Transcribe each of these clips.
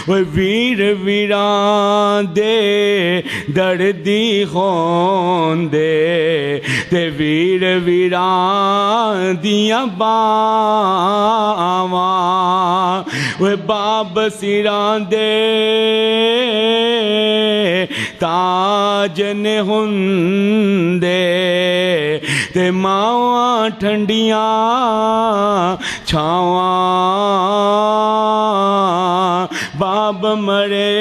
ویر ویران دے دردی خون دے تے ویر ویران دیاں باواں باب سیران دے تاج نے ہندے تے ماواں ٹھنڈیاں چھاواں باب مرے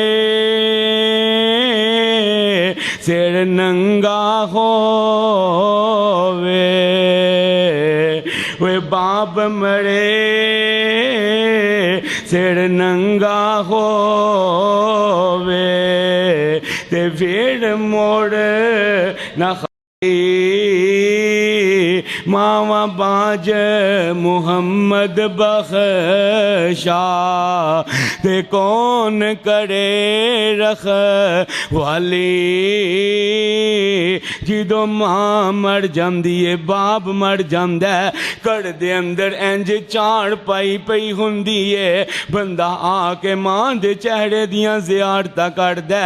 سر ننگا ہووے باب مرے سر ننگا ہووے تے پھر موڑ نہ ماواں بانج محمد بخشا تے کون کرے رکھ والی جدو ماں مر جاندی ہے باپ مر جاندہ ہے کر دے اندر انج چاڑ پائی پئی ہوندی ہے بندہ آ کے ماں دے چہرے دیاں زیارتاں کر دے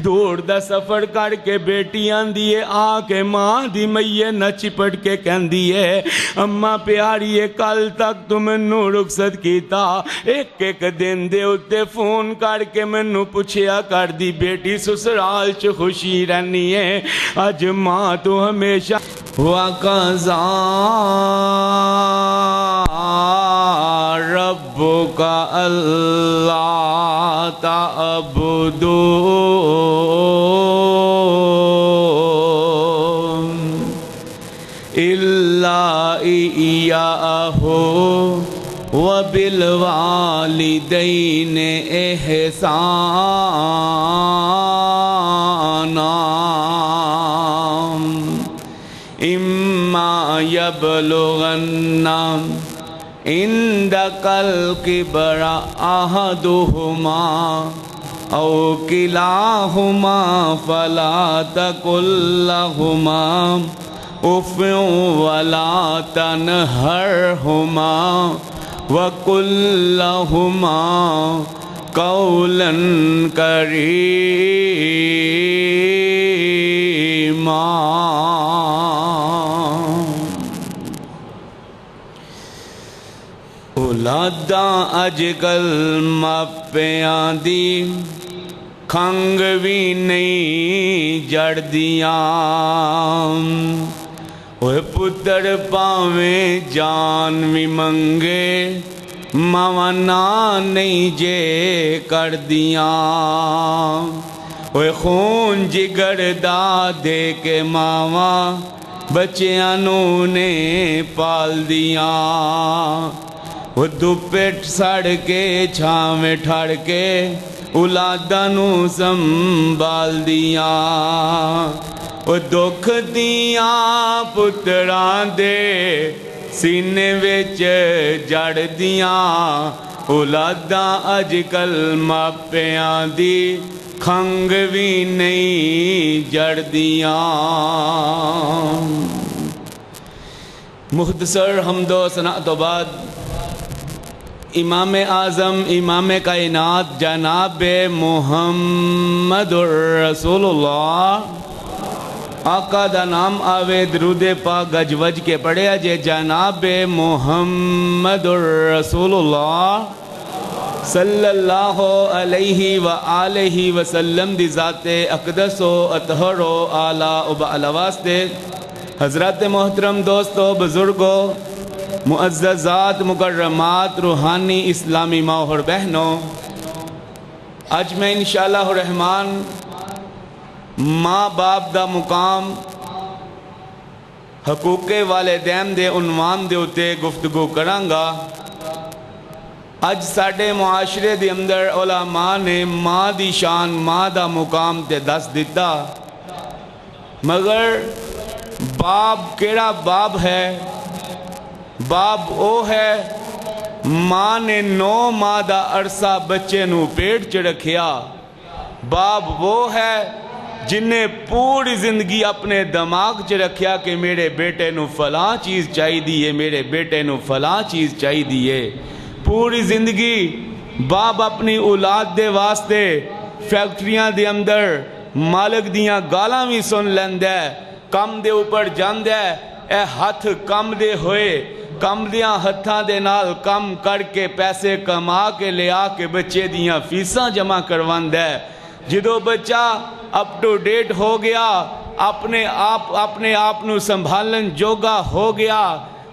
دور دا سفر کر کے بیٹی آندی ہے آ کے ماں دی مئیے نہ چپٹ کے کہندی ہے اماں پیاری ہے کل تک تو منو رخصت کیتا ایک ایک دن دے اتے فون کر کے منو پوچھیا کر دی بیٹی سسرال چ خوشی رہنی ہے اج ماں تو ہمیشہ وَقَضَى رَبُّكَ أَلَّا تَعْبُدُوا إِلَّا إِيَّاهُ وَبِالْوَالِدَيْنِ إِحْسَانًا إِمَّا يَبْلُغَنَّ عِندَكَ الْكِبَرَ أَحَدُهُمَا أَوْ كِلَاهُمَا فَلَا تَقُل لَّهُمَا اُفٍّ وَلَا تَنْهَرْهُمَا وَقُل لَّهُمَا قَوْلًا كَرِيمًا اولاداں اج کل ماپیاں دی کھنگ بھی نہیں جڑدیاں وہ پتر پاویں جان بھی منگے ماواں نہ نہیں جے کر دیاں وہ خون جگر دا دے کے ماواں بچیاں نو نے پال دیاں وہ دوپٹ سڑ کے چھاویں ٹھڑ کے اولاداں نو سنبھال دیاں وہ دکھ دیاں پتراں دے سینے وچ جڑ دیاں اولاداں اج کل ماپیاں دی کھنگ بھی نہیں جڑ دیاں مختصر حمد و ثنا تو بعد امام اعظم امام کائنات جناب محمد رسول اللہ آقا دا نام آوے درود پاک گج وج کے پڑھیا جے جناب محمد رسول اللہ صلی اللہ علیہ وآلہ وسلم دی ذات اقدس و اطہر و اعلیٰ و بعلا واسطے حضرات محترم دوستو بزرگو معززات مکرمات روحانی اسلامی ماں اور بہنوں آج میں انشاءاللہ الرحمن ماں باپ دا مقام حقوق والدین دے عنوان دے اتے گفتگو کرانگا اج ساڑھے معاشرے دے اندر علماء نے ماں دی شان ماں دا مقام تے دس دیتا مگر باپ کیڑا باپ ہے باپ او ہے ماں نے 9 ماہ دا عرصہ بچے نو پیٹ چ رکھیا باپ وہ ہے جن نے پوری زندگی اپنے دماغ چ رکھیا کہ میرے بیٹے نو فلاں چیز چاہی دیئے میرے بیٹے نو فلاں چیز چاہی دیئے پوری زندگی باپ اپنی اولاد دے واسطے فیکٹریاں دے اندر مالک دیاں گالاں بھی سن لیندہ ہے، کم دے اوپر جاندہ ہے، اے ہاتھ کم دے ہوئے، کم دیاں ہتھاں دے نال کم کر کے پیسے کما کے لے آ کے بچے دیاں فیساں جمع کرواندہ ہے۔ جدو بچہ اپ ٹو ڈیٹ ہو گیا، اپنے آپ نو سنبھالن جوگا ہو گیا،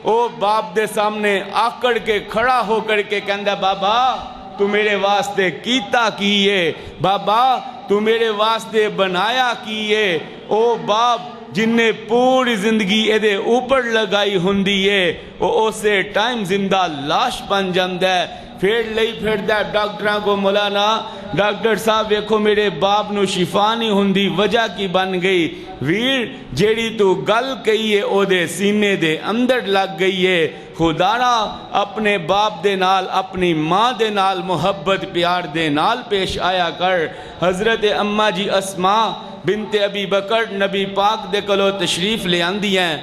او باپ دے سامنے آکڑ کے کھڑا ہو کر کے کہندہ بابا تو میرے واسطے کیتا کیے، بابا تو میرے واسطے بنایا کیے۔ او باپ جن نے پوری زندگی ایدے اوپر لگائی ہوندی ہے، وہ اسے ٹائم زندہ لاش بن جاندہ ہے، پھر لئی پھر دا ڈاکٹراں کو مولانا ڈاکٹر صاحب ویکھو میرے باپ نو شفا نہیں ہوندی، وجہ کی بن گئی؟ ویر جیڑی تو گل کہی ہے او دے سینے دے اندر لگ گئی ہے۔ خدارا اپنے باپ دے نال اپنی ماں دے نال محبت پیار دے نال پیش آیا کر۔ حضرت اماں جی اسماء بنت ابی بکر نبی پاک دے کلو تشریف لے آندی ہیں،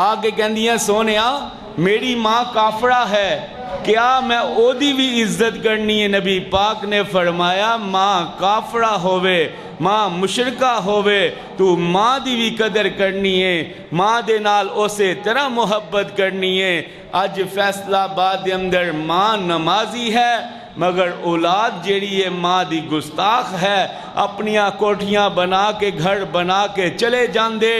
آگے کہندی ہیں سونیا میری ماں کافرہ ہے، کیا میں او دی بھی عزت کرنی ہے؟ نبی پاک نے فرمایا ماں کافرہ ہوئے، ماں مشرکہ ہوئے، تو ماں دی بھی قدر کرنی ہے، ماں دے نال اسے طرح محبت کرنی ہے۔ آج فیصلہ آباد دے اندر ماں نمازی ہے مگر اولاد جیڑی ہے ماں دی گستاخ ہے، اپنیاں کوٹھیاں بنا کے گھر بنا کے چلے جاندے،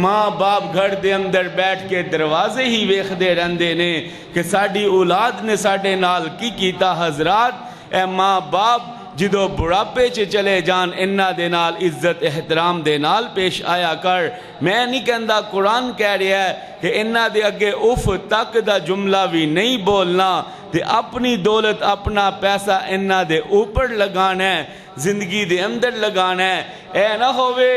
ماں باپ گھر دے اندر بیٹھ کے دروازے ہی ویکھ دے رہندے نے کہ ساڈی اولاد نے ساڈے نال کی کیتا۔ حضرات اے ماں باپ جدو بڑھاپے چلے جان انہاں دے نال عزت احترام دے نال پیش آیا کر۔ میں نہیں کہندا، قرآن کہہ رہا ہے کہ انہاں دے اگے اف تک دا جملہ بھی نہیں بولنا، تے اپنی دولت اپنا پیسہ انہاں دے اوپر لگانا ہے، زندگی دے اندر لگانا ہے۔ اے نہ ہوئے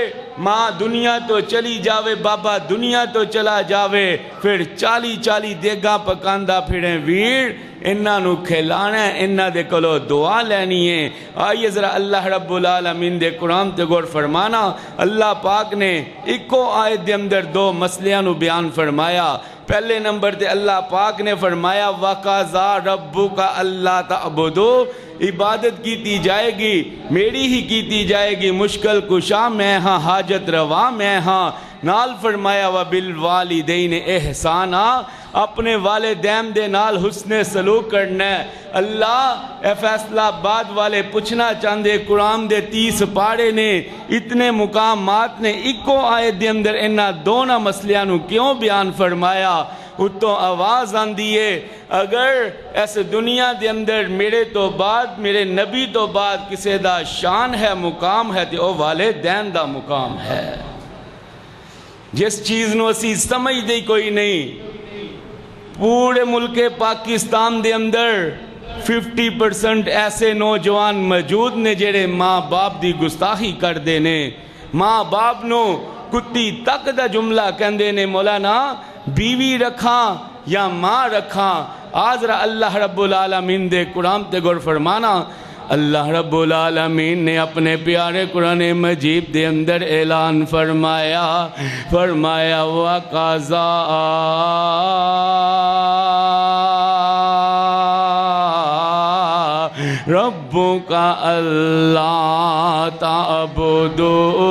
ماں دنیا تو چلی جاوے، بابا دنیا تو چلا جاوے، پھر 40 دیگاں پکاندہ پھریں۔ ویر انہاں نو کھلانا ہے، انہاں دے کلو دعا لینی ہے۔ آئیے ذرا اللہ رب العالمین دے قرآن تے غور فرمانا، اللہ پاک نے ایکو آیت دے اندر 2 مسئلیاں نو بیان فرمایا۔ پہلے نمبر تے اللہ پاک نے فرمایا وَقَضَىٰ رَبُّكَ أَلَّا تَعْبُدُوا، عبادت کیتی جائے گی میری ہی کیتی جائے گی، مشکل کشا میں ہاں، حاجت روا میں ہاں۔ نال فرمایا وَبِالْوَالِدَيْنِ إِحْسَانًا، اپنے والدین دے نال حسن سلوک کرنا ہے۔ اللہ اے فیصلہ آباد والے پوچھنا چاندے، قرآن دے 30 پارے نے اتنے مقامات نے ایکو آیت دے اندر انہاں دونوں مسئلیاں نو کیوں بیان فرمایا؟ اتوں آواز آندی ہے اگر اس دنیا دے اندر میرے تو بعد میرے نبی تو بعد کسے دا شان ہے مقام ہے تے او والدین دا مقام ہے۔ جس چیز نو اسی سمجھ دے کوئی نہیں، پورے ملک پاکستان دے اندر 50% ایسے نوجوان موجود نے جڑے ماں باپ دی گستاخی کر دے نے، ماں باپ نو کتی تک دا جملہ کہندے نے مولانا بیوی رکھاں یا ماں رکھاں۔ آج اللہ رب العالمین دے قرآن تے غور فرمانا، اللہ رب العالمین نے اپنے پیارے قرآن مجید دے اندر اعلان فرمایا وَقَضَىٰ رَبُّكَ أَلَّا تَعْبُدُوا،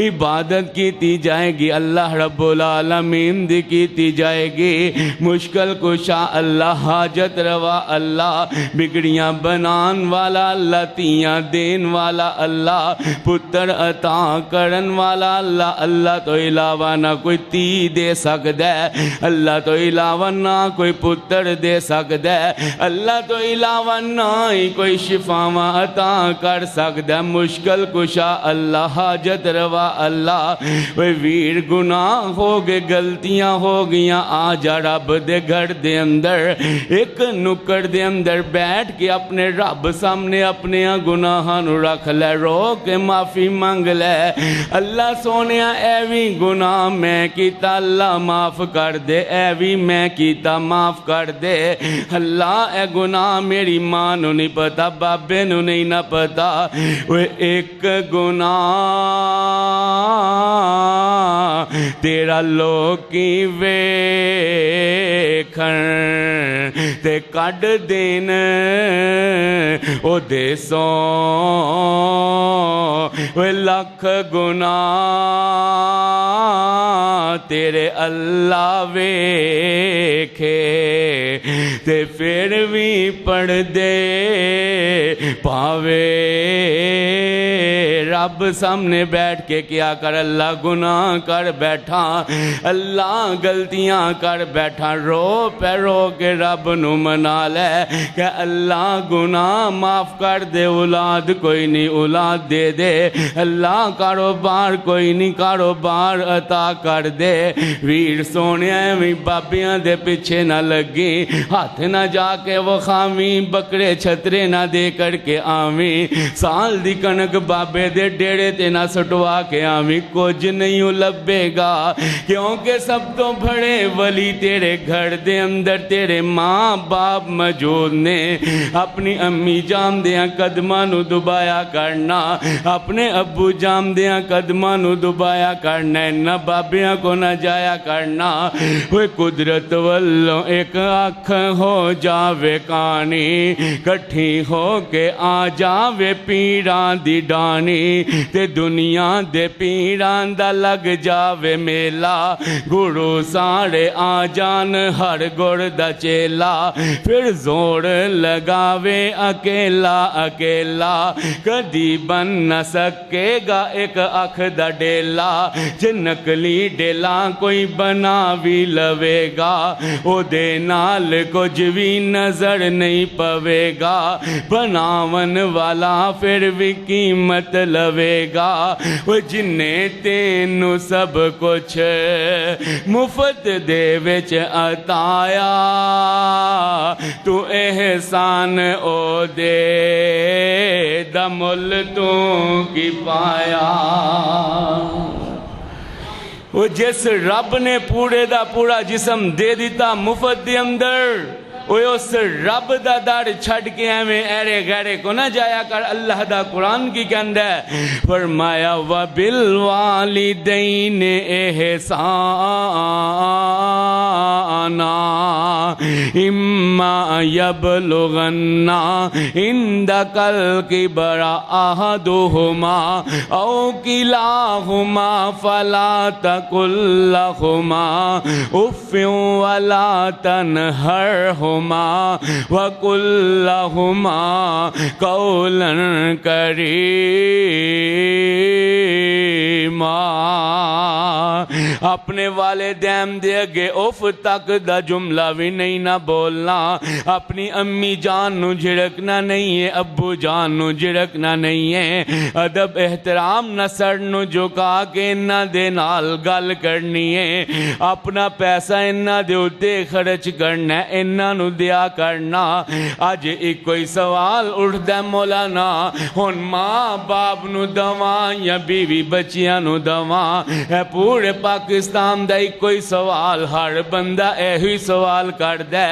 عبادت کیتی جائے گی اللہ رب العالمین دی کیتی جائے گی، مشکل کشا اللہ، حاجت روا اللہ، بگڑیاں بنان والا اللہ، تیاں دین والا اللہ، پتر عطا کرن والا اللہ۔ اللہ تو علاوہ نہ کوئی تی دے سکتا ہے، اللہ تو علاوہ نہ کوئی پتر دے سکتا ہے، اللہ تو علاوہ نہ ہی کوئی شفاواں عطا کر سکتا ہے، مشکل کشا اللہ، حاجت روا اللہ۔ وے ویر گناہ ہو گئے، غلطیاں ہو گیاں، آ جا رب دے گھر دے اندر ایک نکڑ دے اندر بیٹھ کے اپنے رب سامنے اپنے گناہاں نو رکھ لے، رو کے معافی مانگ لے، اللہ سونیا اے وی گناہ میں کیتا اللہ معاف کر دے، اے وی میں کیتا معاف کر دے، اللہ اے گناہ میری ماں نو نہیں پتا، بابے نو نہیں نہ پتا، وہ ایک گناہ تیرا لوکی ویکھن تے کڈ دین او دے سو لکھ گناہ تیرے اللہ ویکھے تے پھر بھی پڑھ دے پاوے رب سامنے بیٹھ کے کیا کر اللہ گناہ کر بیٹھا اللہ غلطیاں کر بیٹھا رو پہ رو کے رب نو منا لے کہ اللہ گناہ معاف کر دے اولاد کوئی نہیں اولاد دے دے اللہ کاروبار کوئی نہیں کاروبار عطا کر دے ویر سونے بھی بابیاں دے پیچھے نہ لگی ہاتھ نہ جا کے وہ خامی بکرے چھترے نہ دے کر کے آمی سال دی کنک بابے دے ڈیڑے تے نہ سٹوا کے آمی کچھ نہیں لبے گا کیونکہ سب تو بڑے ولی تیرے گھر دے اندر تیرے ماں باپ موجود نے اپنی امی جام دیاں قدماں نو دبایا کرنا اپنے ابو جام دیاں قدماں نو دبایا کرنا نہ بابیاں کو نہ جایا کرنا وہ قدرت والوں ایک آنکھ ہو جاوے کانی کٹھی ہو کے آ جاوے پیران دی ڈانی تے دنیا دے پیران دا لگ جاوے میلا گرو سارے آ جان ہر گر دا چیلا پھر زور لگاوے اکیلا اکیلا کدی بن نہ سکے گا ایک اکھ دا ڈیلا جے نکلی ڈیلا کوئی بنا بھی لوے گا او دے نال کچھ بھی نظر نہیں پوے گا بناون والا پھر بھی قیمت لوے گا وہ جنہیں تینو سب کچھ مفت دے وچ عطایا تو احسان او دے دمل تو کی پایا وہ جس رب نے پورے دا پورا جسم دے دیتا مفت دے اندر وہ اس رب دا دار چھڑ کے ہمیں ایرے غیرے کو نہ جایا کر اللہ دا قرآن کی کہندہ ہے فرمایا وَبِالْوَالِدَيْنِ إِحْسَانًا إِمَّا يَبْلُغَنَّ عِندَكَ الْكِبَرَ أَحَدُهُمَا أَوْ كِلَاهُمَا فَلَا تَقُل لَّهُمَا أُفٍّ وَلَا تَنْهَرْهُمَا وَقُل لَّهُمَا قَوْلًا كَرِيمًا اپنے والدین دے اگے اف تک دا جملہ بھی نہیں نہ بولنا اپنی امی جان نو جھڑکنا نہیں ہے ابو جان نو جھڑکنا نہیں ہے ادب احترام نہ سر نو جھکا کے انہ دے نال گل کرنی ہے اپنا پیسہ انہ دے اتے خرچ کرنا ہے انہ نو دیا کرنا آج ایک کوئی سوال اٹھ دے مولانا ہن ماں باپ نو دواں یا بیوی بچیاں نو دواں ہے پورے پاکستان دا ایک کوئی سوال ہر بندہ ایہی سوال کر دے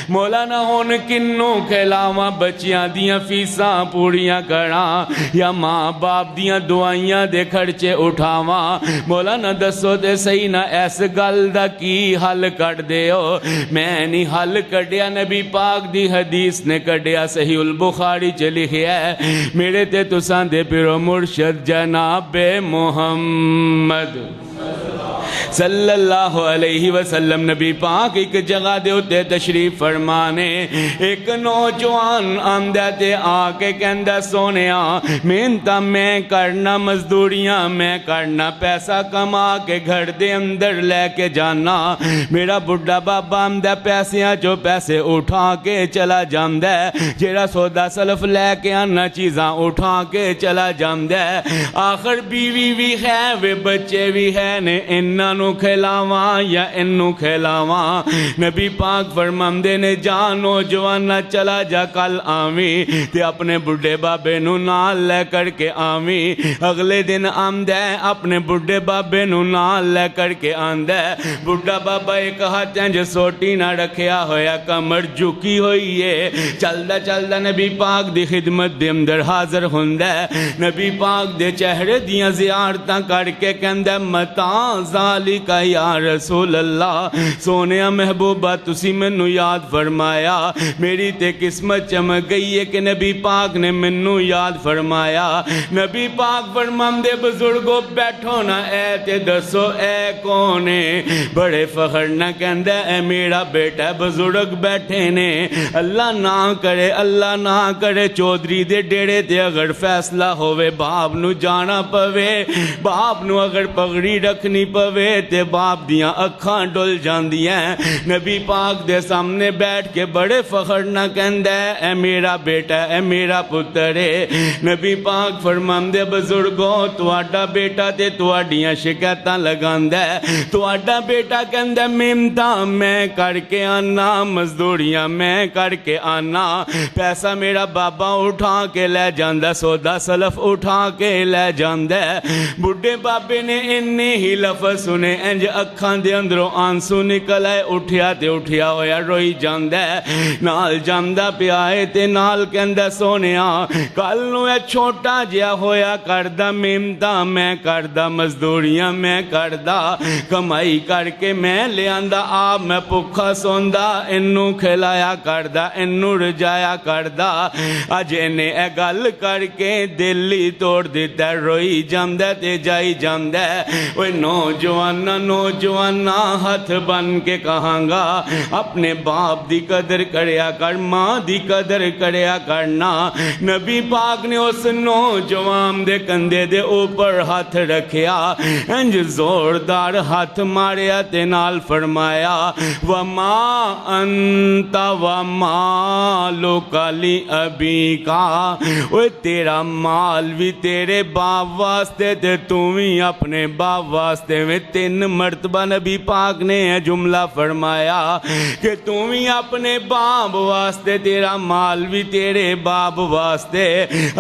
مولانا ہن کنوں کھلاواں بچیاں دیاں فیساں پوریاں کراں یا ماں باپ دیاں دعائیاں دے خرچے اٹھاواں مولانا دسو دے صحیح نہ ایس گل دا کی حل کر دے ہو میں نہیں حل کڈیا نبی پاک دی حدیث نے کڈیا صحیح البخاری چ لکھیا ہے میرے تے تساں دے پیرو مرشد جناب محمد صلی اللہ علیہ وسلم نبی پاک ایک جگہ دے ہوتے تشریف فرمانے ایک نوجوان آمدہ تے آکے کہندہ سونیا محنتاں میں کرنا مزدوریاں میں کرنا پیسہ کما کے گھر دے اندر لے کے جانا میرا بڑھا بابا آمدہ پیسیاں جو پیسے اٹھا کے چلا جاندہ جیرا سودا سلف لے کے آنا چیزاں اٹھا کے چلا جاندہ آخر بیوی بھی ہے وہ بچے بھی ہے نے انہاں نو کھلاواں یا انو کھلاواں؟ نبی پاک فرماندے نے جا نوجوانا چلا جا کل آویں تے اپنے بڑھے بابے نو نال لے کر کے آویں۔ اگلے دن آمدے اپنے بڑھے بابے نو نال لے کر کے آندے، بڑھا بابا ایک ہاتھ جو سوٹی نہ رکھیا ہویا، کمر جھکی ہوئی ہے، چلدا چلدا نبی پاک دی خدمت دے اندر حاضر ہوندے، نبی پاک دے چہرے دیاں زیارتاں کر کے کہندے متاں ذالک یا رسول اللہ، سونیا محبوبہ تسی مینوں یاد فرمایا، میری تے قسمت چمک گئی ہے کہ نبی پاک نے مینوں یاد فرمایا۔ نبی پاک فرماندے بزرگو بیٹھو نا، اے تے دسو اے کونے؟ بڑے فخر نہ کہندے اے میرا بیٹا۔ بزرگ بیٹھے نے، اللہ نہ کرے چودھری دے ڈیڑے تے اگر فیصلہ ہوئے باپ نو جانا پوے، باپ نو اگر پگڑی رکھنی پوے تے باپ دیاں اکھاں ڈل جاندیاں۔ نبی پاک دے سامنے بیٹھ کے بڑے فخر نہ کہندے اے میرا بیٹا، اے میرا پتر ہے۔ نبی پاک فرماندے بزرگوں تواڈا بیٹا تے تواڈیاں شکایتاں لگاندا ہے، تواڈا بیٹا کہندا محنتاں میں کر کے آنا، مزدوریاں میں کر کے آنا، پیسہ میرا بابا اٹھا کے لے جاندا، سودا سلف اٹھا کے لے جاندا۔ بڈھے بابے نے اننے ہی لفظ سنے، انج اکھاں دے اندروں آنسو نکل آئے، اٹھیا تے اٹھیا ہویا روئی جاندا، نال جاندا پیا ہے تے نال کہندا سونیا کل نو اے چھوٹا جیا ہویا کردا، محنتاں میں کردا، مزدوریاں میں کردا، کمائی کر کے میں لے آندا، آپ میں بھکھا سوندا، انو کھلایا کردا، انو رجایا کردا، اج انہیں اے گل کر کے دل ہی توڑ دیتا، روئی جاندا تے جائی جاندا۔ اوے نوجوانا ہاتھ بن کے کہاں گا اپنے باپ دی قدر کریا کر، ماں دی قدر کریا کرنا۔ نبی پاک نے اس نوجوان دے کندھے دے اوپر ہاتھ رکھیا، انج زوردار ہاتھ ماریا تے نال فرمایا وما انت ومالک لابیک، اوے تیرا مال بھی تیرے باپ واسطے تے تو بھی اپنے باپ واسطے۔ میں 3 مرتبہ نبی پاک نے یہ جملہ فرمایا کہ تو بھی اپنے باپ واسطے، تیرا مال بھی تیرے باپ واسطے۔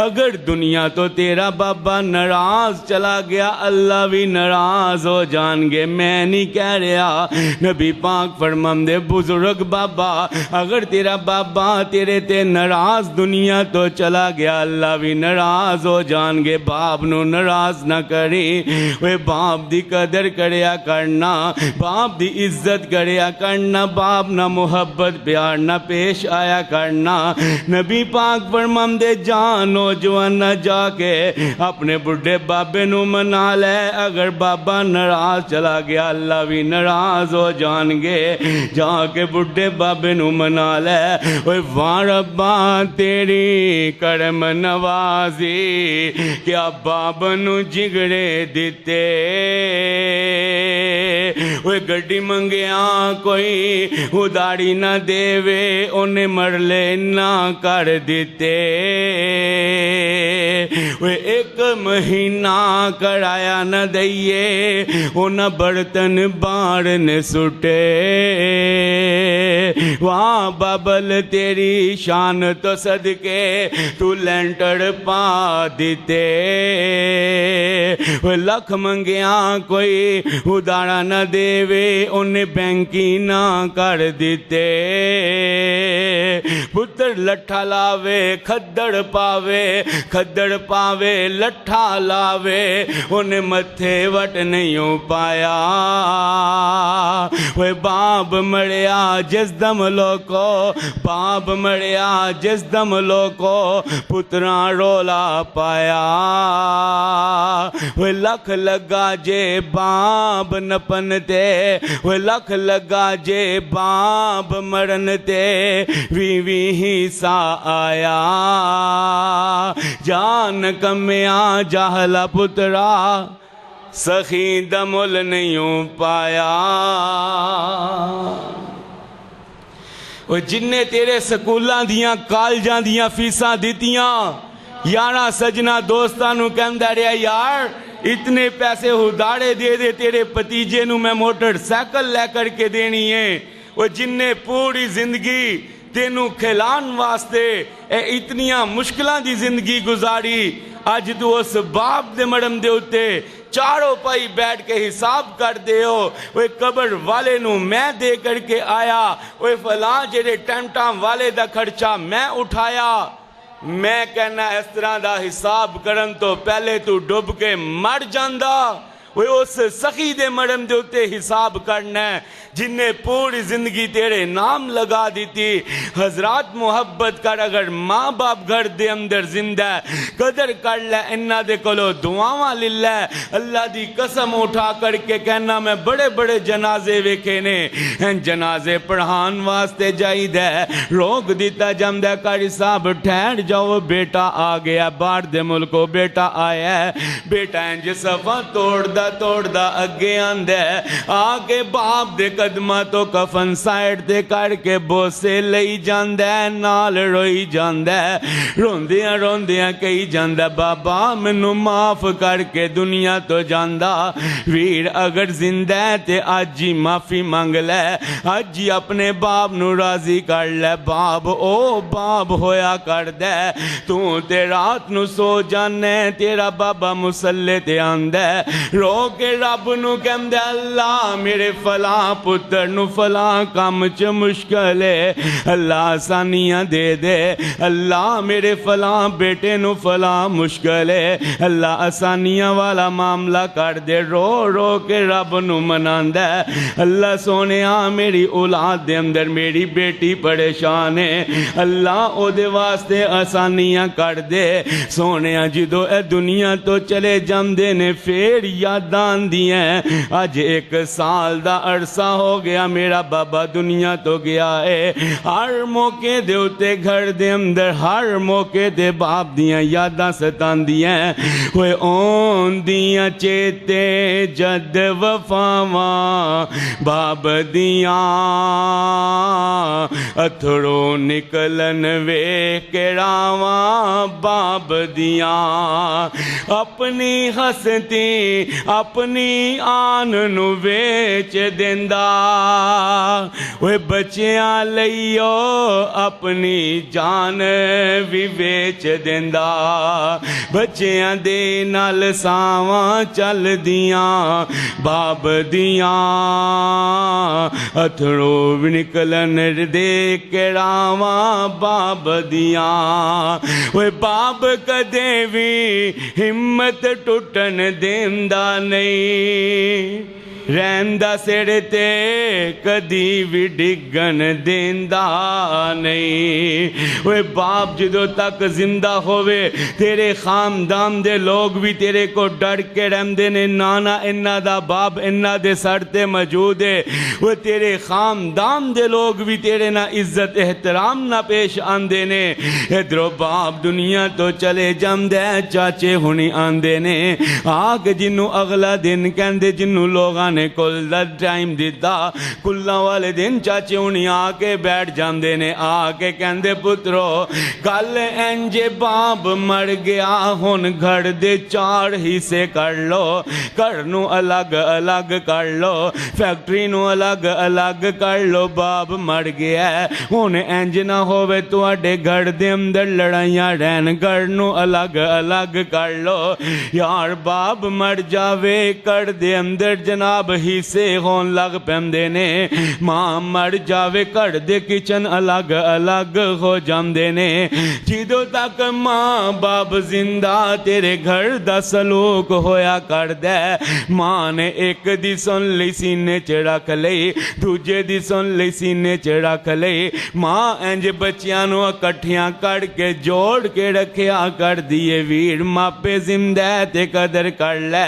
اگر دنیا تو تیرا بابا ناراض چلا گیا، اللہ بھی ناراض ہو جان گے۔ میں نہیں کہہ رہا، نبی پاک فرماندے بزرگ بابا اگر تیرا بابا تیرے تے ناراض دنیا تو چلا گیا، اللہ بھی ناراض ہو جان گے۔ باپ نو ناراض نہ کری، وہ باپ دی قدر کریا کرنا، باپ دی عزت کریا کرنا، باپ نہ محبت پیار نہ پیش آیا کرنا۔ نبی پاک فرماندے جا نوجوان نہ جا کے اپنے بڑھے بابے نو منا لے، اگر بابا ناراض چلا گیا اللہ بھی ناراض ہو جان گے۔ جا کے بڑھے بابے نو منا لے، اوے واہ ربا تیری کرم نوازی، کیا باب نو جگڑے دیتے، اوے گڈی منگیا کوئی اداڑی نہ دیوے، انہیں مرلے نہ کر دیتے، اوے 1 مہینہ کرایا نہ دئیے، انہیں برتن بار نے سٹے، وہاں بابل تیری شان تو صدقے تو لینٹر پا دیتے، وہ لکھ منگیا کوئی ادارہ نہ دیوے، انہیں بینکی نہ کر دیتے، پتر لٹھا لاوے کھدڑ پاوے لٹھا لاوے، انہیں متھے وٹ نہیں پایا، وہ باپ مریا جس دم لوکو، باپ مریا جس دم لوکو، پتراں رولا پایا، وہ لکھ لگا جے باپ نپن تے، وہ لکھ لگا جے باپ مرن تے، وی حصہ آیا، جان کمیا جاہلا پترا، سخی دمل نہیں پایا۔ وہ جننے تیرے سکولاں دیاں کالجاں دیاں فیساں دیتیاں، یارہ سجنا دوستانوں کہندہ رہا یار اتنے پیسے ادھاڑے دے دے تیرے بھتیجے نو میں موٹر سائیکل لے کر کے دینی ہے، وہ جن نے پوری زندگی تینوں کھلان واسطے اتنیاں مشکلاں دی زندگی گزاری، اج تو اس باپ دے مڑم دے اتے چاروں پائی بیٹھ کے حساب کر دے ہو، وہ قبر والے نو میں دے کر کے آیا، وہ فلاں جڑے ٹینٹاں والے دا خرچہ میں اٹھایا۔ میں کہنا اس طرح دا حساب کرن تو پہلے تو ڈب کے مر جاندہ، وہ اس سخی دے مڑم دے اتے حساب کرنا ہے جن نے پوری زندگی تیرے نام لگا دیتی۔ حضرات محبت کر، اگر ماں باپ گھر دے اندر زندہ ہے قدر کر لے، انہ دے کلو دعاواں للہ، اللہ دی قسم اٹھا کر کے کہنا میں بڑے بڑے جنازے ویکھے نے، جنازے پڑھان واسطے جائی دے، روک دیتا جم دے کاری صاحب ٹھہر جاؤ، بیٹا آ گیا باہر دے ملکو، بیٹا آیا ہے، بیٹا انج صفا توڑ دا اگے آندے آگے باپ دے قدمہ تو کفن سائٹ دے کر کے بوسے لئی جاندے، نال روئی جاندے، روندیاں کہی جاندے بابا منو معاف کر کے دنیا تو جاندہ، ویر اگر زندہ ہے تے آج ہی معافی مانگ لے، آج ہی اپنے باپ نو راضی کر لے، باپ او باپ ہویا کر دے، تو تے رات نو سو جانے تیرا بابا مسلے تے آندے، رو کے رب نو کہم دے اللہ میرے فلاں پتر نو فلاں کام چ مشکل ہے، اللہ آسانیاں دے دے، اللہ میرے فلاں بیٹے نو فلاں مشکل ہے، اللہ آسانیاں والا معاملہ کر دے، رو رو کے رب نو مناندہ، اللہ سونیا میری اولاد دے اندر میری بیٹی پریشان ہے، اللہ او دے واسطے آسانیاں کر دے، سونیا جدو اے دنیا تو چلے جم دے نے پھر یادان دیئے، آج 1 سال دا عرصہ ہو گیا میرا بابا دنیا تو گیا ہے، ہر موقع دے اتے گھر دے اندر ہر موقع دے باپ دیاں یاداں ستان دیئے، ہوئے اون دیاں چیتے جد وفاواں باپ دیاں، اتھرو نکلن وے کے راواں باپ دیاں، اپنی ہستی اپنی آن نو ویچ دیندہ، وہ بچیاں لئیو اپنی جان بھی ویچ دیندہ، بچیاں دے نال ساواں چل دیاں باپ دیاں، اتھرو نکلن دے کے راواں باپ دیاں، وہ باپ کدے بھی ہمت ٹوٹن دیندہ نہیں، رہندہ سڑے تے کدی بھی ڈگن دیندہ نہیں، وہ باپ جدو تک زندہ ہوئے تیرے خاندان دے لوگ بھی تیرے کو ڈر کے رہندے نے، نانا انہ دا باپ انہ دے سر تے موجود ہے، وہ تیرے خاندان دے لوگ بھی تیرے نہ عزت احترام نہ پیش آندے نے، ادھرو باپ دنیا تو چلے جم دے چاچے ہونی آندے نے، آگ جنو اگلا دن کہندے جنو لوگاں نے کل دا ٹائم دیتا، کلہ والے دن چاچے ہونی آکے بیٹھ جاندے نے، آکے کہندے پترو کل انجے باپ مر گیا ہون گھر دے 4 حصے کر لو، کرنو الگ الگ کر لو، فیکٹری نو الگ الگ کر لو، باپ مر گیا ہے ہون انج نہ ہوئے تو اڈے گھر دے اندر لڑائیاں رہن، کرنو الگ الگ کر لو، یار باپ مر جاوے کر دے اندر جناب حصے ہون لگ پیندے نے، ماں مر جاوے کر دے کچن الگ الگ ہو جاندے نے، جدو تک ماں باپ زندہ تیرے گھر دا سلوک ہویا کر دے، ماں نے ایک دی سن لی سینے چ رکھ لئی، دوجے دی سن لی سینے چ رکھ لئی، ماں انج بچیاں نو اکٹھیاں کر کے جوڑ کے رکھیا کر دیئے، ویر ماپے زندہ تے قدر کر لے،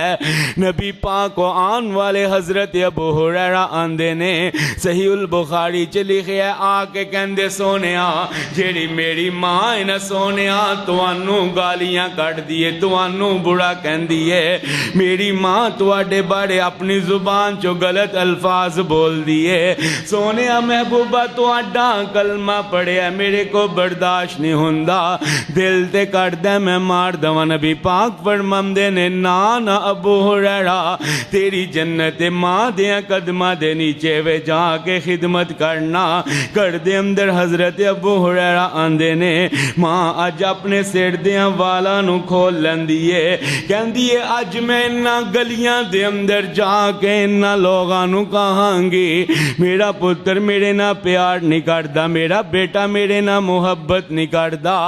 نبی پاک کو آن والے حضرت ابو ہریرہ آندے نے صحیح البخاری چ لکھیا آ کے کہندے سونیا جیڑی میری ماں ہے نا سونیا توانوں گالیاں کٹ دیے توانوں برا کہندی ہے میری ماں تواڈے بارے اپنی زبان چو غلط الفاظ بول دیے سونیا محبوبہ تواڈا کلمہ پڑھیا میرے کو برداشت نہیں ہوندا دل تے کٹ دے میں مار دواں نبی پاک فرماندے نے نا ابو ہریرہ تیری جنت ماں دیاں قدمہ دے نیچے وے جا کے خدمت کرنا کر دے اندر حضرت ابو ہریرہ آندے نے ماں اج اپنے سر دیاں والا نو کھول لیندیے کہندیے اج میں انہاں گلیاں دے اندر جا کے انہاں لوگاں نو کہاں گی میرا پتر میرے نہ پیار نہیں کردا میرا بیٹا میرے نہ محبت نہیں کردا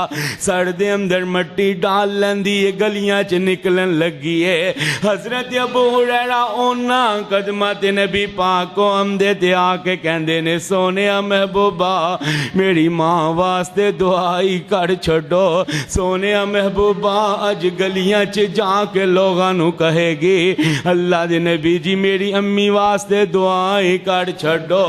سر دے اندر مٹی ڈال لیندی ہے گلیاں چ نکلن لگی ہے حضرت ابو ہریرہ اونا قدمات نبی پاک کو آمدے تے آ کے کہندے نے سونیا محبوبہ میری ماں واسطے دعائی کر چھڑو سونیا محبوبہ اج گلیاں چ جا کے لوگاں نو کہے گی اللہ دے نبی جی میری امی واسطے دعائی کر چھڑو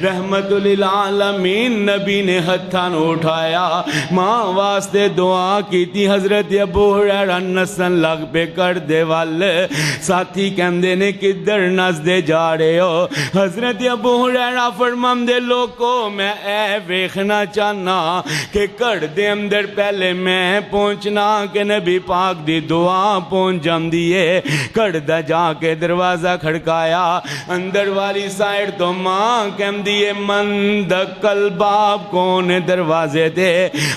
رحمت للعالمین نبی نے ہتھاں نو اٹھایا ماں واسطے دعا کی تھی حضرت ابو ہریرہ نسن لگ پہ کر دے وال ساتھی کہندے نے کدھر نس دے جا رہے ہو حضرت ابو ہریرہ فرماندے لوگو میں اے ویکھنا چاہنا کہ کر دے اندر پہلے میں پہنچنا کہ نبی پاک دی دعا پہنچ جاندی ہے کر دا جا کے دروازہ کھڑکایا اندر والی سائر تو ماں کہندی ہے من دکل باب کون دروازے دے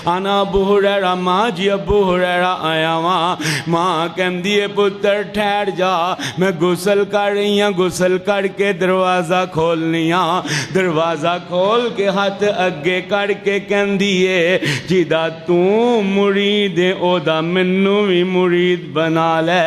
انا ابو ہریرہ ماں جی ابو ہریرہ آیا ماں کہندی ہے پتر ٹھہر جا میں غسل کر رہی ہوں غسل کر کے دروازہ کھولنی ہاں دروازہ کھول کے ہاتھ اگے کر کے کہندی ہے جیدہ تو مرید او دا منو بھی مرید بنا لے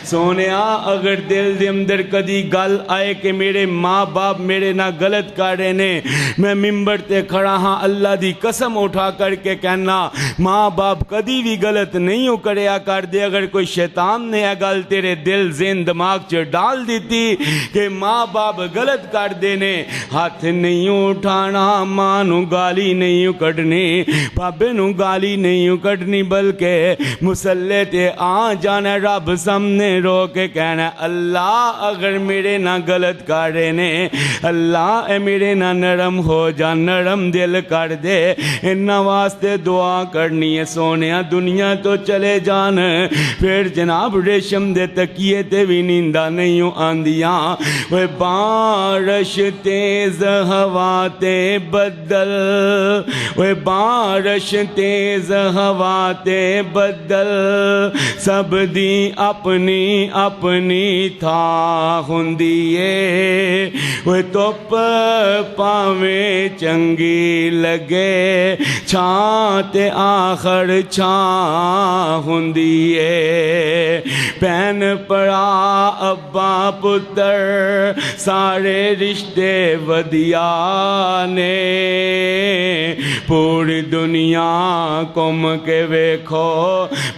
سونیا اگر دل دے اندر کدی گل آئے کہ میرے ماں باپ میرے نہ غلط کر رہے نے میں ممبر تے کھڑا ہاں اللہ دی قسم اٹھا کر کے کہنا ماں باپ کدی بھی غلط نہیں ہو کریا کر دے اگر کوئی شیطان نے یہ گل تیرے دل ذہن دماغ چ ڈال دیتی کہ ماں باپ غلط کر دینے ہاتھ نہیں اٹھانا ماں نو گالی نہیں کٹنی بابے نو گالی نہیں کٹنی بلکہ مسلح تے آ جانا رب سامنے رو کے کہنا اللہ اگر میرے نہ غلط کر رہے نے اللہ اے میرے نہ نرم ہو جا نرم دل کر دے انہاں واسطے دعا کرنی ہے سونیا دنیا تو چلے جان پھر جناب ریشم دے تکیے تے بھی نیندہ نہیں آندیاں وہ بارش تیز ہوا تے بدل وہ بارش تیز ہوا تے بدل سب دی اپنی اپنی تھا ہوندیے وہ توپ پاویں چنگی لگے چھاں تے آخر چھاں ہوندیے پین پڑا ابا پتر سارے رشتے ودیا نے پوری دنیا کم کے ویکھو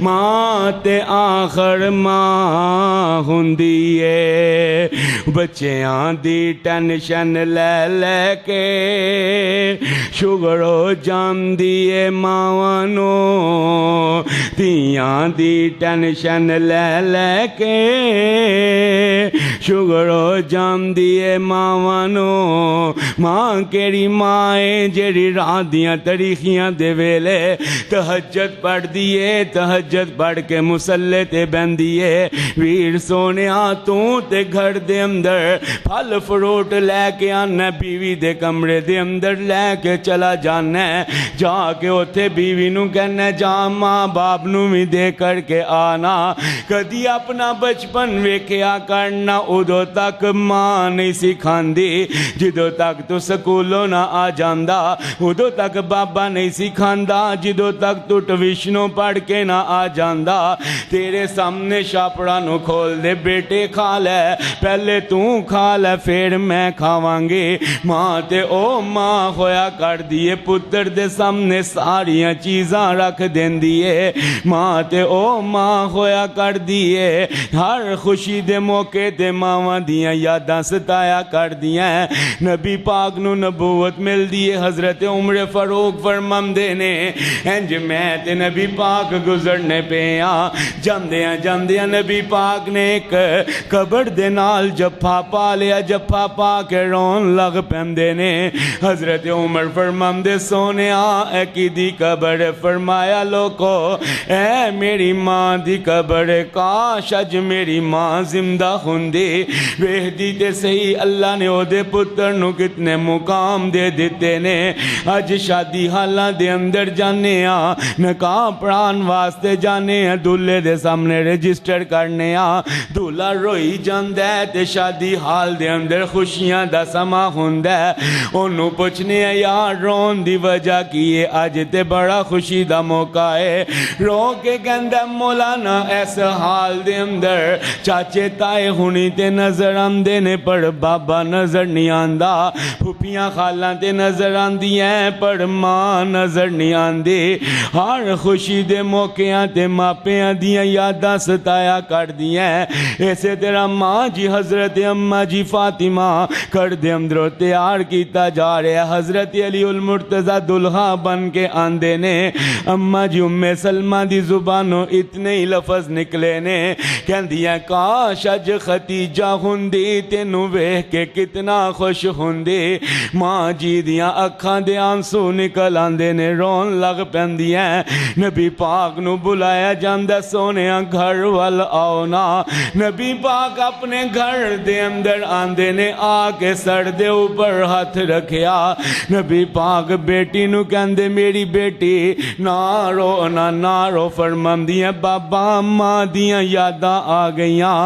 ماں تے آخر ماں ہوندی ہے بچیاں دی ٹینشن لے لے کے شوگر ہو جاندی ہے ماواں نو تیاں دی ٹینشن لے لے کے شوگر ہو جاندی ہے ماواں نو ماں کیڑی ماں ہے جیڑی رات دیاں تاریخیاں دے ویلے تہجد پڑھ دیے تہجد پڑھ کے مسلح تے بہندیے ویر سونیا تو تے گھر دے اندر پھل فروٹ لے کے آنا بیوی دے کمرے دے اندر لے کے چلا جانا جا کے اوتھے بیوی نو کہنا جا ماں باپ نو بھی دے کر کے آنا کدی اپنا بچپن ویکھیا کرنا ادو تک ماں نہیں سکھاندی جدو تک تو سکولوں نہ آ جاندا ادو تک بابا نہیں سکھاندا جدو تک تو ٹویشنوں پڑھ کے نہ آ جاندا تیرے سامنے شاپڑا نو کھول دے بیٹے کھا لے پہلے تو کھا لے پھر میں کھاواں گے ماں تے او ماں ہویا کر دیے پتر دے سامنے ساریاں چیزاں رکھ دین دیے ماں تے او ماں ہویا کر دیے ہر خوشی دے موقع تے ماواں دیاں یاداں ستایا کر دیاں نبی پاک نو نبوت مل دیے حضرت عمر فاروق فرماندے نے انج میں تے نبی پاک گزرنے پہ جاندیاں نبی پاک نے ایک قبر دے نال جفا پا لیا جفا پا کے رون لگ پیندے نے حضرت عمر فرماندے سونیا اے کی دی قبر فرمایا لوکو اے میری ماں دی قبر کاش اج میری ماں زندہ ہوندی ویہدی تے صحیح اللہ نے او دے پتر نو کتنے مقام دے دیتے نے اج شادی حالاں دے اندر جانے نکاح پڑھان واسطے جانے دولے دے سامنے رجسٹر کرنے دولا روئی جاندہ ہے تے شادی حال دے اندر خوشیاں دا سما ہوندہ ہے انہوں پوچھنے یار رون دی وجہ کیے آج تے بڑا خوشی دا موقع ہے رو کے کہندہ مولانا ایسا حال دے اندر چاچے تائے ہونی تے نظر آندے نے پر بابا نظر نہیں آندہ پھوپیاں خالاں تے نظر آندی ہیں پر ماں نظر نہیں آندی ہر خوشی دے موقعاں تے ماپیاں دیاں یاداں ستایا کر دیاں ایسے تیرا ماں جی حضرت اماں جی فاطمہ کر دے اندروں تیار کیتا جا رہے حضرت علی المرتضی دلہا بن کے آندے نے اماں جی ام سلمہ دی زبانوں اتنے ہی لفظ نکلے نے کہندیاں کاش اج ختیجہ ہوندی تینوں ویکھ کے کتنا خوش ہوندی ماں جی دیاں اکھاں دے آنسو نکل آندے نے رون لگ پیندیاں نبی پاک نو بلایا جاندہ سونیاں گھر وال آؤ نا نبی پاک اپنے گھر دے اندر آندے نے آ کے سر دے اوپر ہاتھ رکھیا نبی پاک بیٹی نو کہندے میری بیٹی نہ رو فرماندیاں بابا ماں دیاں یاداں آ گئیاں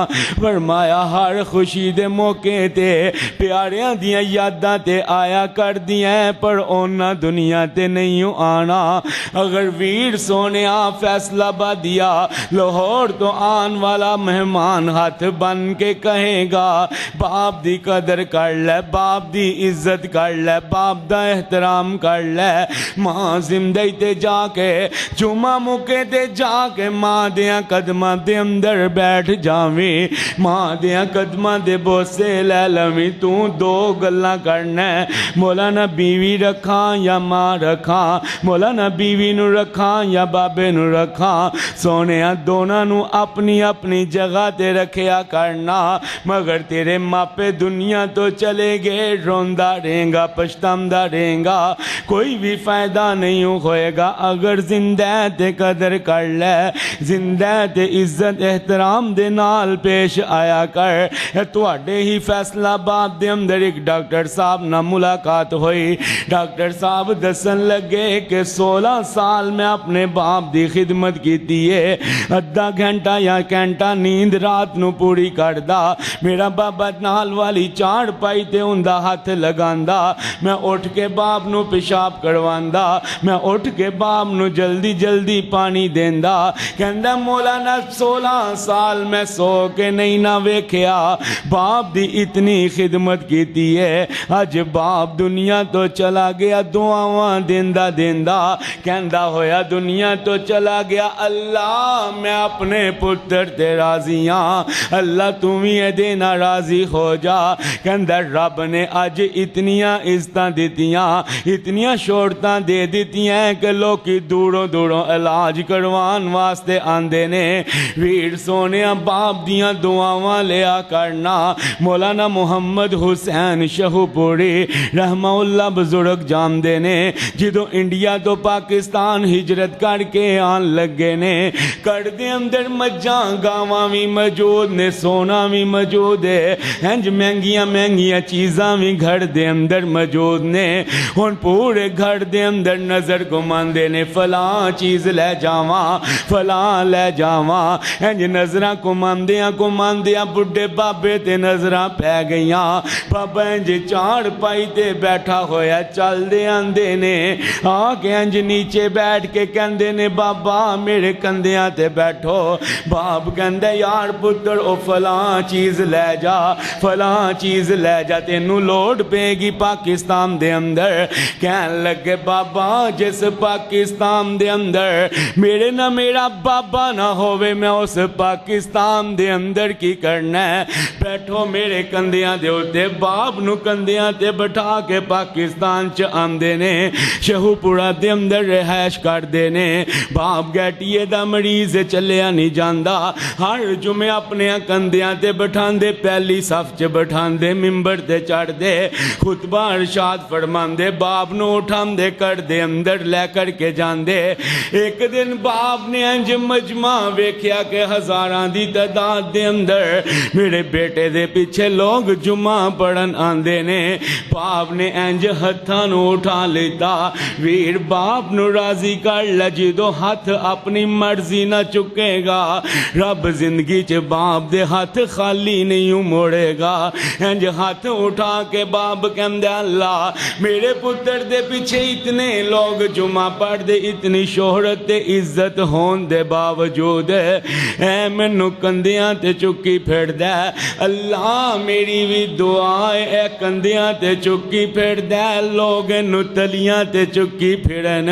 فرمایا ہر خوشی دے موقع تے پیاریاں دیاں یاداں تے آیا کر دیاں پر اونا دنیا تے نہیں آنا اگر ویر سونیا فیصلہ بادیا لاہور تو آن والا مہمان ہاتھ بن کے کہے گا باپ دی قدر کر لے باپ دی عزت کر لے باپ دا احترام کر لے ماں زندگی تے جا کے جمعہ موقع تے جا کے ماں دیاں قدمہ دے اندر بیٹھ جاویں ماں دیاں قدمہ دے بوسے لے لویں تو دو گلاں کرنا مولانا بیوی رکھاں یا ماں رکھاں مولانا بیوی نو رکھاں یا بابے نو رکھاں سونیاں دونوں نو اپنی اپنی جگہ تے رکھیا کرنا مگر تیرے ماپے دنیا تو چلے گئے روندہ رہیں گا پشتامدہ رہیں گا کوئی بھی فائدہ نہیں ہوئے گا اگر زندہ تے قدر کر لے زندہ تے عزت احترام دے نال پیش آیا کر تواڈے ہی فیصلہ آباد دے اندر ایک ڈاکٹر صاحب نہ ملاقات ہوئی ڈاکٹر صاحب دسن لگے کہ 16 سال میں اپنے باپ دی خدمت کی دیئے ادھا گھنٹہ یا گھنٹہ نیند رات نو پوری کردہ میرا بابا نال والی چاڑ پائی تے اندہ ہاتھ لگاندہ میں اٹھ کے باپ نو پیشاب کرواندہ میں اٹھ کے باپ نو جلدی جلدی پانی دیندہ کہندہ مولانا 16 سال میں سو کے نہیں نہ ویکھیا باپ دی اتنی خدمت کیتی ہے اج باپ دنیا تو چلا گیا دعاواں دیندہ دیندہ کہندہ ہویا دنیا تو چلا گیا اللہ میں اپنے پتر تے راضیاں اللہ تمہیں دینا راضی ہو جا کہندہ رب نے اج اتنیاں عزتاں دیتیاں اتنیاں شہرتاں دے دیتیاں کہ لوکی دوروں دوروں علاج کروان واسطے آندے نے ویر سونیاں باپ دیاں دعاواں لیا کرنا مولانا محمد حسین شہو پوری رحمہ اللہ بزرگ جام دے نے جدو انڈیا تو پاکستان ہجرت کر کے آن لگے نے کر دے اندر مجاں گاواں بھی موجود نے سونا بھی موجود ہے ہنج مہنگیاں چیزاں بھی گھر دے اندر موجود نے ان پورے گھر دے اندر نظر گماندے نے فلاں چیز لے جاواں فلاں لے جاواں ہنج نظرہ کماندیاں بڑھے بابے تے نظرہ پہ گئیاں بابا ہنج چاڑ پائی تے بیٹھا ہویا چل دے آندے نے آکے ہنج نیچے بیٹھ کے کہندے نے بابا میرے کندیاں تے بیٹھو باپ کہندے یار پتر او فلاں چیز لے جا فلاں چیز لے جا تینوں لوڈ پے گی پاکستان دے اندر کہن لگے بابا جس پاکستان دے اندر میرے نہ میرا بابا نہ ہووے میں اس پاکستان دے اندر کی کرنا ہے؟ بیٹھو میرے کندیاں دے ہوتے باپ نو کندیاں تے بٹھا کے پاکستان چ آمدے نے، شہو پورا دے اندر رہائش کر دے نے، باپ گیٹیے دا مریض چلیا نہیں جاندا، ہر جمعے اپنے کندیاں تے بٹھان دے، پہلی صف چ بٹھان دے، ممبر تے چڑھ دے، خطبہ ارشاد فرمان دے، باپ نو اٹھان دے، کر دے اندر لے کر کے جان دے۔ ایک دن باپ نے انج مجمع ویکھیا کہ ہزاراں دی تعداد دے اندر میرے بیٹے دے پیچھے لوگ جمعہ پڑھن آندے نے، باپ نے انج ہتھاں نو اٹھا لیتا، ویر باپ نو راضی کر لے، جدو ہاتھ اپنی مرضی نہ چکے گا رب زندگی چ باپ دے ہاتھ خالی نہیں موڑے گا۔ انج ہاتھ اٹھا کے باپ کہندے اللہ میرے پتر دے پیچھے اتنے لوگ جمعہ پڑھ دے، اتنی شہرت تے عزت ہون دے باوجود اے مینوں کندیاں تے چکی پھر دے، اللہ میری بھی دعا اے کندیاں تے چکی پھر دے، لوگ نو تلیاں تے چکی پھرن۔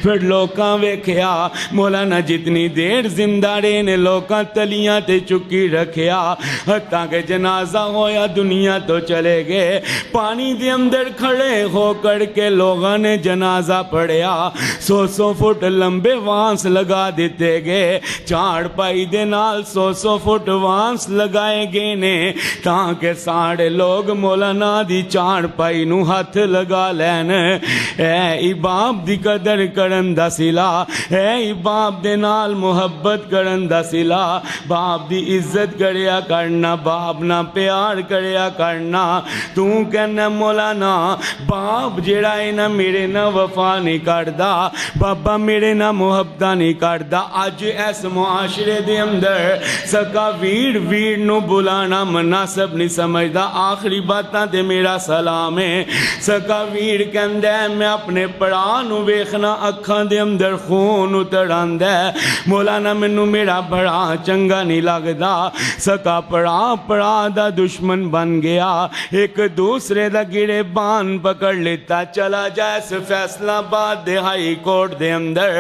پھر لوکاں ویکھیا مولانا جتنی دیر زندہ رہے نے لوکاں تلیاں تے چکی رکھیا، حتیٰ کہ جنازہ ہویا دنیا تو چلے گئے، پانی دے اندر کھڑے ہو کر کے لوگوں نے جنازہ پڑھیا، 100 فٹ لمبے وانس لگا دیتے گئے، چار پائی دے نال 100 فٹ وانس لگائے گئے نے، تاکہ ساڑھے لوگ مولانا دی چار پائی نو ہاتھ لگا لین۔ اے باپ دی قدر کرن دا سلا، اے باپ دے نال محبت کرن دا سلا، باپ دی عزت کریا کرنا، باپ نہ پیار کریا کرنا۔ تو کہنا مولانا باپ جڑا ہے نا میرے نہ وفا نہیں کردا، بابا میرے نہ محبت نہیں کردا، اج اس معاشرے دے اندر سکا ویر ویر نو بلانا مناسب نہیں سمجھدا۔ آخری باتاں تے میرا سلام ہے، سکا ویر کہندا ہے میں اپنے پڑا نو ویکھنا اکھاں دے اندر خون اتر آندا ہے، مولانا مینوں میرا بڑا چنگا نہیں لگدا، سکا پڑا دا دشمن بن گیا، ایک دوسرے دا گرے بان پکڑ لیتا، چلا جا اس فیصلہ آباد دے ہائی کورٹ دے اندر،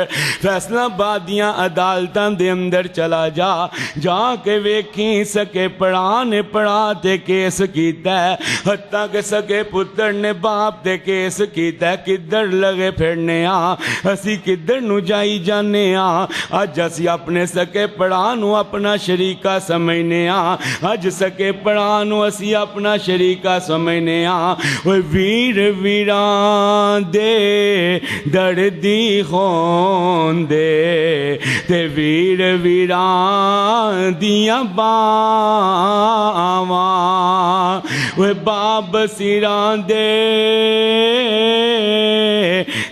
فیصلہ آبادیاں عدالتاں دے اندر چلا جا، جا کے ویکھی سکے پڑا نے پڑا تے کیس کیتا ہے، حتیٰ کہ سکے پتر نے باپ تے کیس کیتا ہے، کدھر لگے پھرنے اسی کدھر نو جائی جانے اج اسی اپنے سکے پڑا نو اپنا شریکہ سمجھنے اج سکے پڑا نو اسی اپنا شریکہ سمجھنے ویر ویران دے دردی خون دے تے ویر ویران دیاں باواں باب سیران دے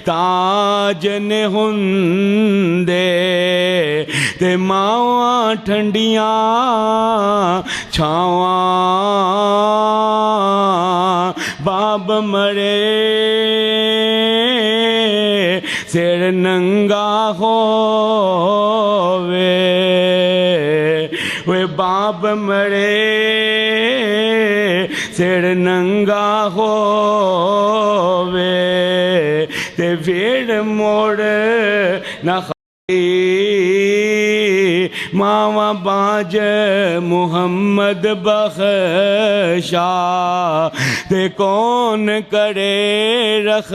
تاج نے ہندے تے ماواں ٹھنڈیاں چھاواں باب مرے سر ننگا ہووے وے باب مرے سر ننگا ہووے تے پھر موڑ نہ ماواں باج محمد بخشا تے کون کرے رکھ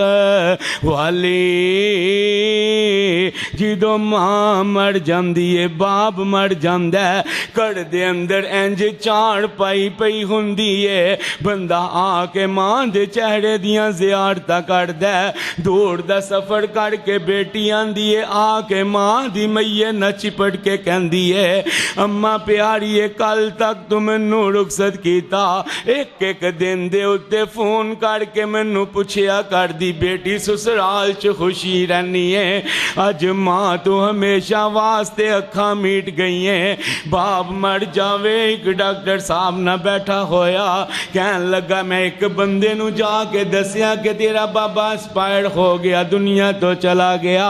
والی جدو ماں مر جاندی ہے باپ مر جاندہ ہے کڑ دے اندر انج چار پائی پئی ہوندی ہے بندہ آ کے ماں دے چہرے دیاں زیارتاں کر دے دور دا سفر کر کے بیٹی آندی ہے آ کے ماں دی مئیے نہ چپٹ کے کہندی ہے اماں پیاری ہے کل تک تو منو رخصت کیتا ایک ایک دن دے اتے فون کر کے منو پوچھیا کر دی بیٹی سسرال چ خوشی رہنی ہے اج ماں تو ہمیشہ واسطے اکھاں میٹ گئی ہیں باپ مر جاوے ایک ڈاکٹر صاحب نہ بیٹھا ہویا کہن لگا میں ایک بندے نو جا کے دسیا کہ تیرا بابا اسپائر ہو گیا دنیا تو چلا گیا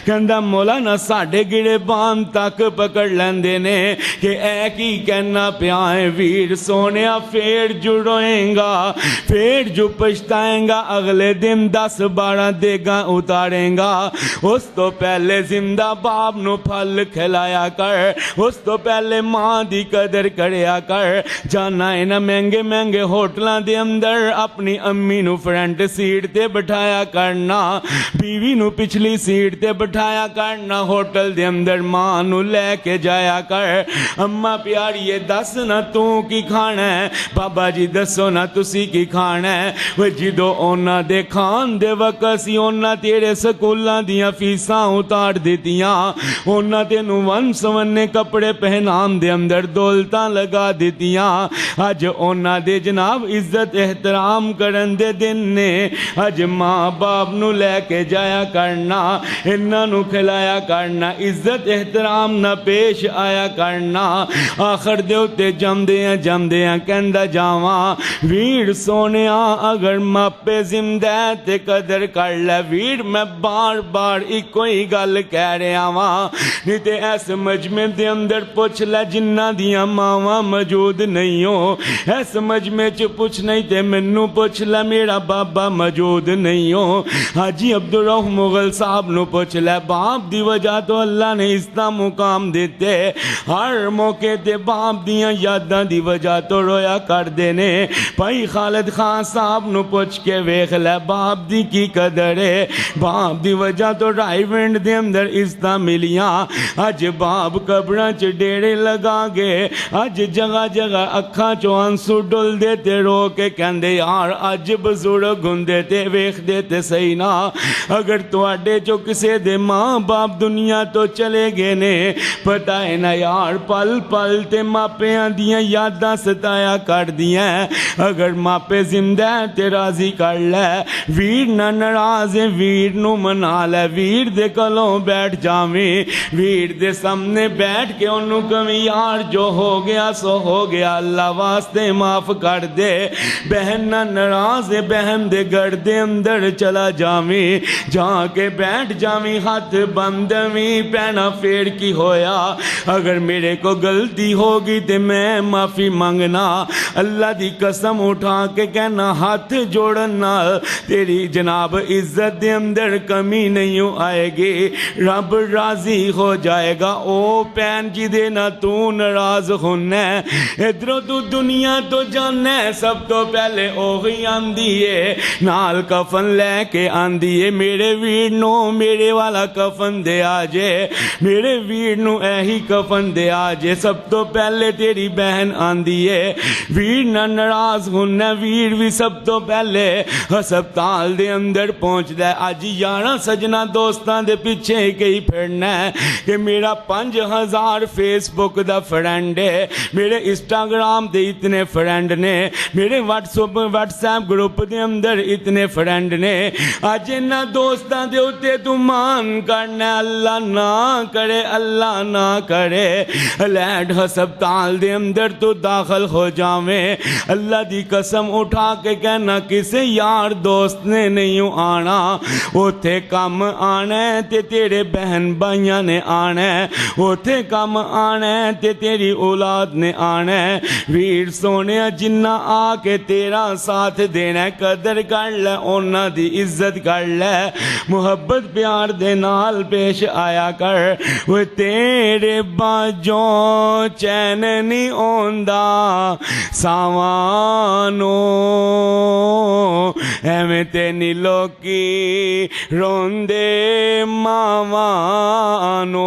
کہندا مولانا ساڑھے گڑے بان تک پکڑ لیندے نے کہ اے کی کہنا پیائیں ویر سونیا پھر جو روئیں گا پھر جو پچھتائیں گا اگلے دن 10-12 دیگاں اتاریں گا اس تو پہلے زندہ باپ نو پھل کھلایا کر اس تو پہلے ماں دی قدر کریا کر جانا ہے نا مہنگے مہنگے ہوٹلاں دے اندر اپنی امی نو فرنٹ سیٹ تے بٹھایا کرنا بیوی نو پچھلی سیٹ تے بٹھایا کرنا ہوٹل دے اندر ماں نو لے کے جایا کر اماں پیاری دس نہ تو کی کھانا ہے بابا جی دسو نہ تسی کی کھانا ہے وہ جدو اونا دے کھان دے وقت سی اونا تیرے سکولاں دیاں فیساں اتار دیتیاں اونا تینو ون سونے کپڑے پہنام دے اندر دولتاں لگا دیتیاں آج اونا دے جناب عزت احترام کرن دے دن نے آج ماں باپ نو لے کے جایا کرنا انہاں نو کھلایا کرنا عزت احترام نہ پیش آیا کرنا آخر دے ہوتے جم دیاں کہندہ جاواں ویر سونیا اگر ماپے زندہ تے قدر کر لے ویر میں بار بار ایک کوئی گل کہہ رہے آواں نہیں تے ایس مجمع دے اندر پوچھ لے جنہ دیاں ماواں موجود نہیں ہو ایس مجمع چ پوچھ نہیں تے منو پوچھ لے میرا بابا موجود نہیں ہو حاجی عبدالرحیم مغل صاحب نو پوچھ لے باپ دی وجہ تو اللہ نے اس طرح مقام دیتے ہر موقع تے باپ دیاں یاداں دی وجہ تو رویا کر دینے بھائی خالد خان صاحب نو پوچھ کے ویخ لے باپ دی کی قدر ہے باپ دی وجہ تو رائی ونڈ دے اندر اس طرح ملیاں آج باپ قبران چ ڈیرے لگا گے آج جگہ جگہ اکھاں چو آنسو ڈل دیتے رو کے کہندے یار آج بزرگ ہندے تے ویخ دیتے صحیح نا اگر تو اڈے چو کسے دے ماں باپ دنیا تو چلے گے نے پتہ ہے نا یار پل پل تے ماپیاں دیاں یاداں ستایا کر دیاں اگر ماپے زندہ تے راضی کر لے ویر نہ نراز ویر نو منا لے ویر دے کلوں بیٹھ جاویں ویر دے سامنے بیٹھ کے انہوں کمی یار جو ہو گیا سو ہو گیا اللہ واسطے معاف کر دے بہن نہ نراز بہن دے گھر دے اندر چلا جاویں جہاں کے بیٹھ جاویں ہاتھ بندویں پینا پھیر کی ہویا اگر میرے کو غلطی ہوگی تے میں معافی مانگنا اللہ دی قسم اٹھا کے کہنا ہاتھ جوڑنا تیری جناب عزت دے اندر کمی نہیں آئے گی رب راضی ہو جائے گا او پین جی دے نہ تو ناراض ہونا ادھروں تو دنیا تو جانا سب تو پہلے اوہی آندی ہے نال کفن لے کے آندی ہے میرے ویر نو میرے والا کفن دے آجے میرے ویر نو ایہی کفن دے آجے سب تو پہلے تیری بہن آندی ہے ویر نہ ناراض ہونا ویر بھی سب تو پہلے ہسپتال دے اندر پہنچ دے آج یارہ سجنا دوستان دے پیچھے کئی پھرنا ہے کہ میرا 5000 فیس بک دا فرینڈ ہے میرے انسٹاگرام دے اتنے فرینڈ نے میرے واٹس ایپ گروپ دے اندر اتنے فرینڈ نے آج انہا دوستان دے ہوتے تو مان کرنا اللہ نہ کرے اللہ نہ کرے لیڈ ہسپتال دے اندر تو داخل ہو جاویں اللہ دی قسم اٹھا کے کہنا کسے یار دوست نے نہیں آنا اوتھے کم آنا ہے تے تیرے بہن بھائیاں نے آنا ہے اوتھے کم آنا ہے تے تیری اولاد نے آنا ہے ویر سونے جنہ آ کے تیرا ساتھ دینا ہے قدر کر لے اونا دی عزت کر لے محبت پیار دے نال پیش آیا کر وہ تیرے باجوں چین نہیں آندا ساوانو ایویں تے نی لوکی روندے ماوانو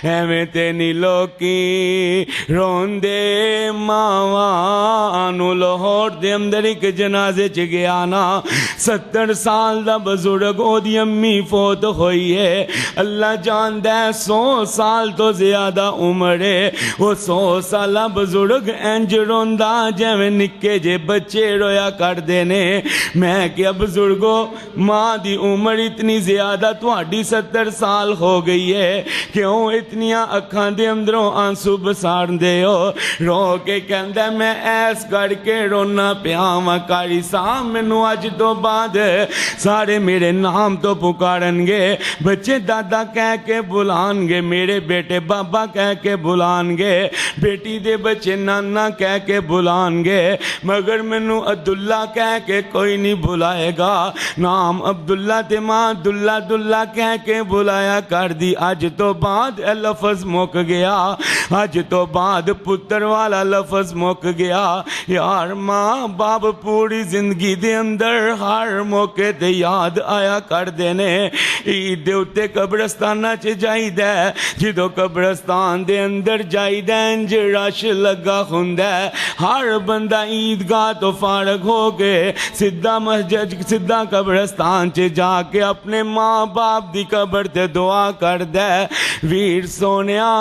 ایویں تے نی لوکی روندے ماوانو لاہور دے اندر ایک جنازے چ گیا نا 70 سال دا بزرگ او دی امی فوت ہوئی ہے اللہ جاندہ 100 سال تو زیادہ عمر ہے وہ 100 سالہ بزرگ انج روندہ جیویں نکے جے بچے رویا کر دینے میں کیا بزرگو ماں دی عمر اتنی زیادہ تواڈی 70 سال ہو گئی ہے کیوں اتنیاں اکھاں دے اندروں آنسو بسار دے ہو رو کے کہندہ میں ایس کر کے رونا پیاواں کاری صاحب مینوں اج تو بعد سارے میرے نام تو پکارن گے بچے دادا کہہ کے بلان گے میرے بیٹے بابا کہہ کے بلان گے، بیٹی دے بچے نانا کہہ کے بلان گے، مگر مینوں عبداللہ کہہ کے کوئی نہیں بلائے گا۔ نام عبداللہ تے ماں عبداللہ کہہ کے بلایا کر دی۔ اج تو بعد اے لفظ مک گیا، اج تو بعد پتر والا لفظ مک گیا۔ یار ماں باپ پوری زندگی دے اندر ہر موقع تے یاد آیا کر دینے۔ عید دے اتے قبرستانہ چ جائی دے، جدو قبرستان دے اندر جائی دے انج رش لگا ہوندہ، ہر بندہ عیدگاہ تو فارغ ہو گئے، سدھا مسجد سدھا قبرستان چ جا کے اپنے ماں باپ دی قبر تے دعا کر دے۔ ویر سونیا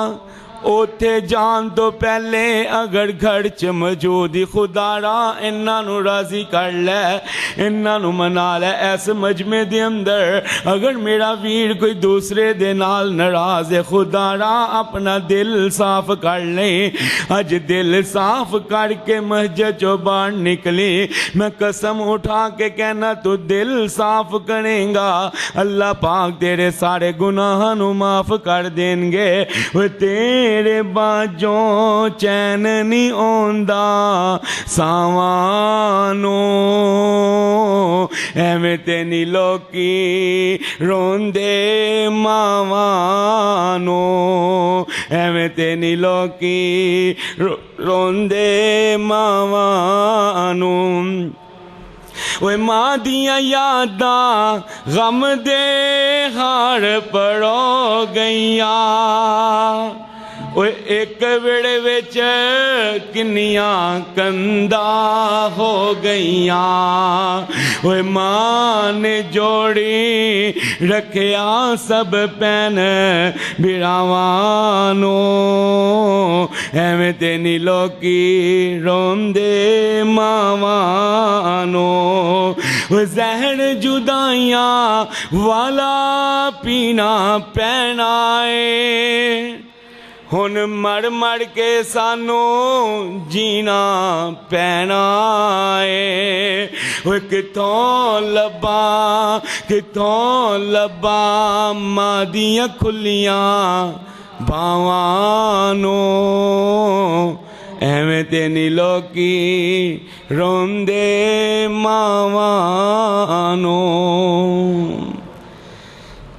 اوتھے جان تو پہلے اگر گھر چ موجودی خدا را انہاں نو راضی کر لے، انہاں نو منا لے۔ ایس مجمع دے اندر اگر میرا ویر کوئی دوسرے دے نال ناراض ہے، خدا را اپنا دل صاف کر لے۔ اج دل صاف کر کے مسجد چوں باہر نکلی، میں قسم اٹھا کے کہنا تو دل صاف کریں گا، اللہ پاک تیرے سارے گناہاں نو معاف کر دیں گے۔ وہ تیرے باجوں چین نہیں آندا ساوانو، ایویں تے نہیں لوکی روندے ماوانو، ایویں تے نہیں لوکی روندے ماوانو۔ وہ ماں دیاں یاداں غم دے ہار پڑو گئیاں، وہ ایک ویڑے وچ کنیاں کندہ ہو گئیاں، وہ ماں نے جوڑی رکھیا سب پین براوانو، ایویں تے نہیں لوکی روندے ماوانو۔ وہ زہر جدائیاں والا پینا پینا ہے، ہن مر مر کے سانو جینا پینا ہے۔ وہ کتوں لباں ماں دیاں کھلیاں باوانو، ایویں تے نہیں لوکی روندے ماوانو۔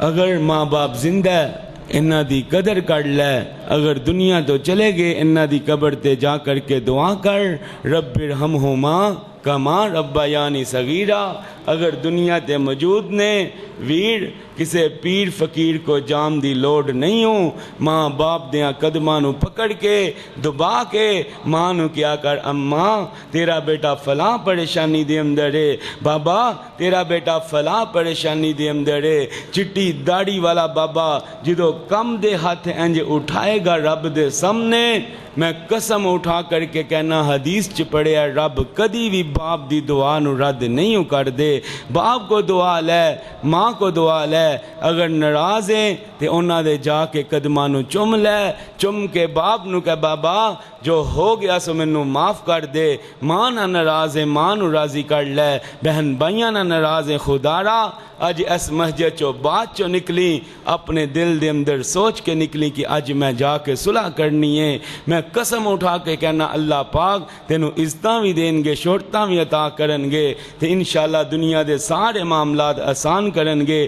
اگر ماں باپ زندہ ہے انہاں دی قدر کر لے، اگر دنیا تو چلے گئے انہاں دی قبر تے جا کر کے دعا کر، رب ارحمہما کما ربیانی صغیرا۔ اگر دنیا تے موجود نے ویر کسے پیر فقیر کو جام دی لوڈ نہیں ہوں، ماں باپ دیاں قدماں نو پکڑ کے دبا کے ماں نو کیا کر، اماں تیرا بیٹا فلاں پریشانی دے اندر ہے، بابا تیرا بیٹا فلاں پریشانی دے اندر ہے۔ چٹی داڑھی والا بابا جدو کم دے ہاتھ انج اٹھائے گا رب دے سامنے، میں قسم اٹھا کر کے کہنا حدیث چ پڑھیا رب کدی بھی باپ دی دعا نو رد نہیں کر دے۔ باپ کو دعا لے، ماں کو دعا لے، اگر ناراض ہیں تو انہاں دے جا کے قدماں نو چم لے، چم کے باپ نو کہ بابا جو ہو گیا سو مینوں معاف کر دے۔ ماں نہ ناراض ہے، ماں نو راضی کر لے، بہن بھائیاں نہ ناراض ہیں، خدا را اج اس مسجد چو بات چو نکلی، اپنے دل دے اندر سوچ کے نکلی کہ اج میں جا کے صلح کرنی ہے۔ میں قسم اٹھا کے کہنا اللہ پاک تینوں عزتاں بھی دیں گے، شہرتاں بھی عطا کرن گے، تے انشاءاللہ دنیا دے سارے معاملات آسان کرن گے۔